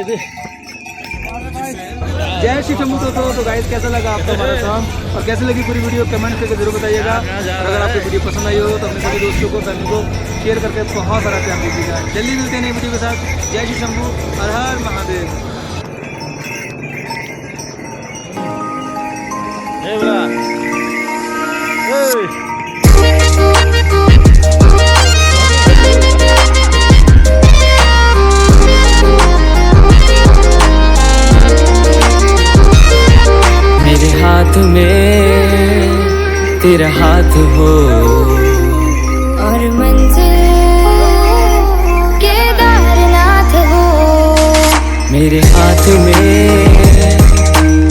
जय श्री शंभू। तो गाइस कैसा लगा आपका हमारा सॉन्ग और कैसे लगी पूरी वीडियो कमेंट करके जरूर बताइएगा। और अगर आपको वीडियो पसंद आई हो तो अपने सभी दोस्तों को फैमिली को शेयर करके बहुत सारा प्यार दीजिएगा। जल्दी मिलते हैं नई वीडियो के साथ। जय श्री शंभू, हर हर महादेव। मेरे हाथ में तेरा हाथ हो और मंजिल केदारनाथ हो। मेरे हाथ में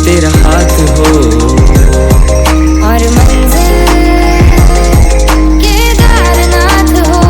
तेरा हाथ हो और मंजिल केदारनाथ हो।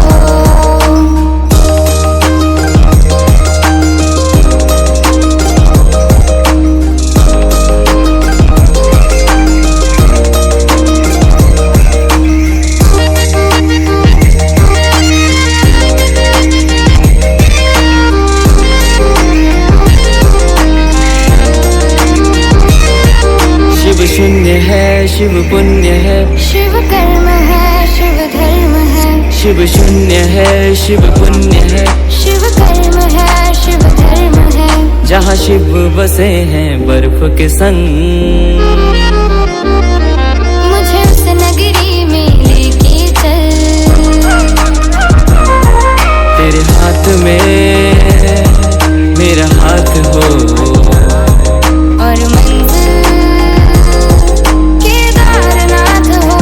शिव शून्य है शिव पुण्य है, शिव कर्म है शिव धर्म है। शिव शून्य है शिव पुण्य है, शिव कर्म है शिव धर्म है। जहाँ शिव बसे हैं बर्फ के संग। मुझे उस नगरी में लेके चल। तेरे हाथ में मेरा हाथ हो और मंजिल केदारनाथ हो।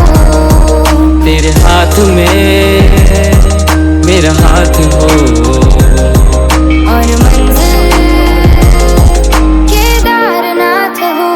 तेरे हाथ में मेरा हाथ हो और मंजिल केदारनाथ हो।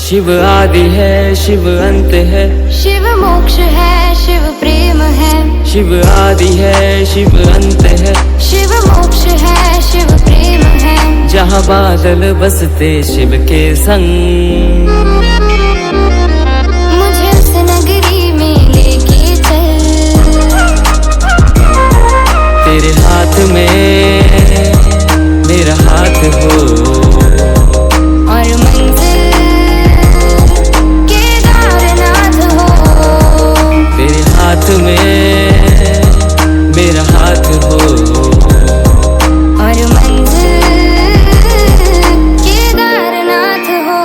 शिव आदि है शिव अंत है, शिव मोक्ष है शिव प्रेम है। शिव आदि है शिव अंत है, शिव मोक्ष है शिव प्रेम है। जहाँ बादल बसते शिव के संग। मुझे उस नगरी में लेके चल। तेरे हाथ में मेरा हाथ हो और मंजिल केदारनाथ हो। तेरे हाथ में मेरा हाथ हो और मंजिल केदारनाथ हो।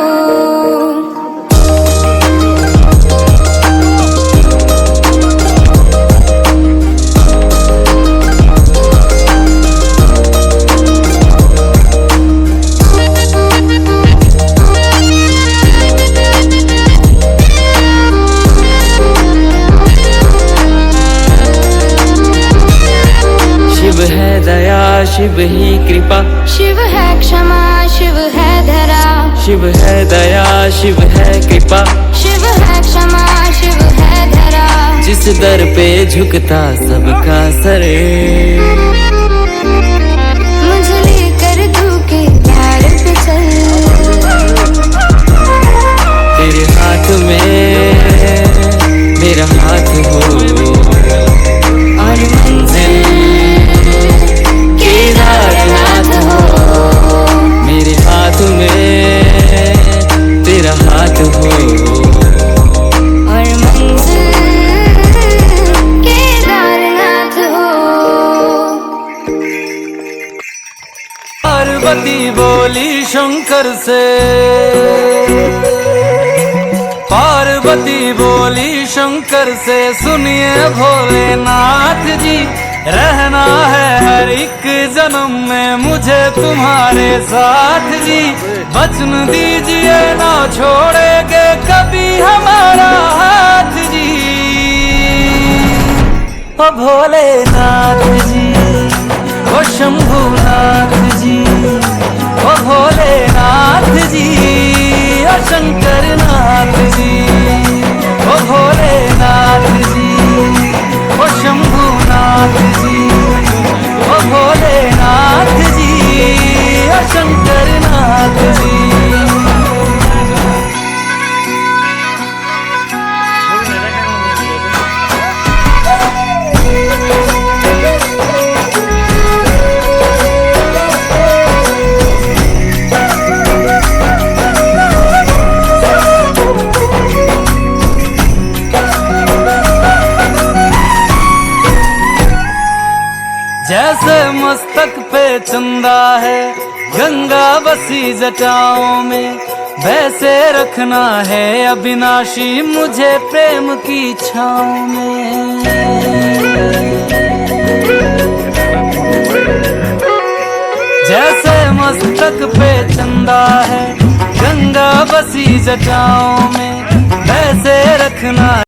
शिव है दया शिव ही कृपा, शिव है क्षमा शिव है धरा। शिव है दया शिव है कृपा, शिव है क्षमा शिव है धरा। जिस दर पे झुकता सबका सर। मुझे लेकर तू के द्वार पे चल। तेरे हाथ में मेरा हाथ हो और मंजिल केदारनाथ हो। मेरे हाथ में तेरा हाथ हो और मंजिल केदारनाथ हो। पार्वती बोली शंकर से, पार्वती बोली शंकर से, सुनिए भोलेनाथ जी रहना है हर एक जन्म में मुझे तुम्हारे साथ जी। वचन दीजिए ना छोड़ेंगे कभी हमारा हाथ जी। ओ भोलेनाथ जी ओ शंभुनाथ जी, ओ भोलेनाथ जी ओ शंकरनाथ जी, ओ भोलेनाथ जी ओ शंभुनाथ जी, ओ भोलेनाथ जी ओ शंकर जैसे मस्तक पे चंदा है गंगा बसी जटाओं में, वैसे रखना है अविनाशी मुझे प्रेम की छाँव में। जैसे मस्तक पे चंदा है गंगा बसी जटाओं में, वैसे रखना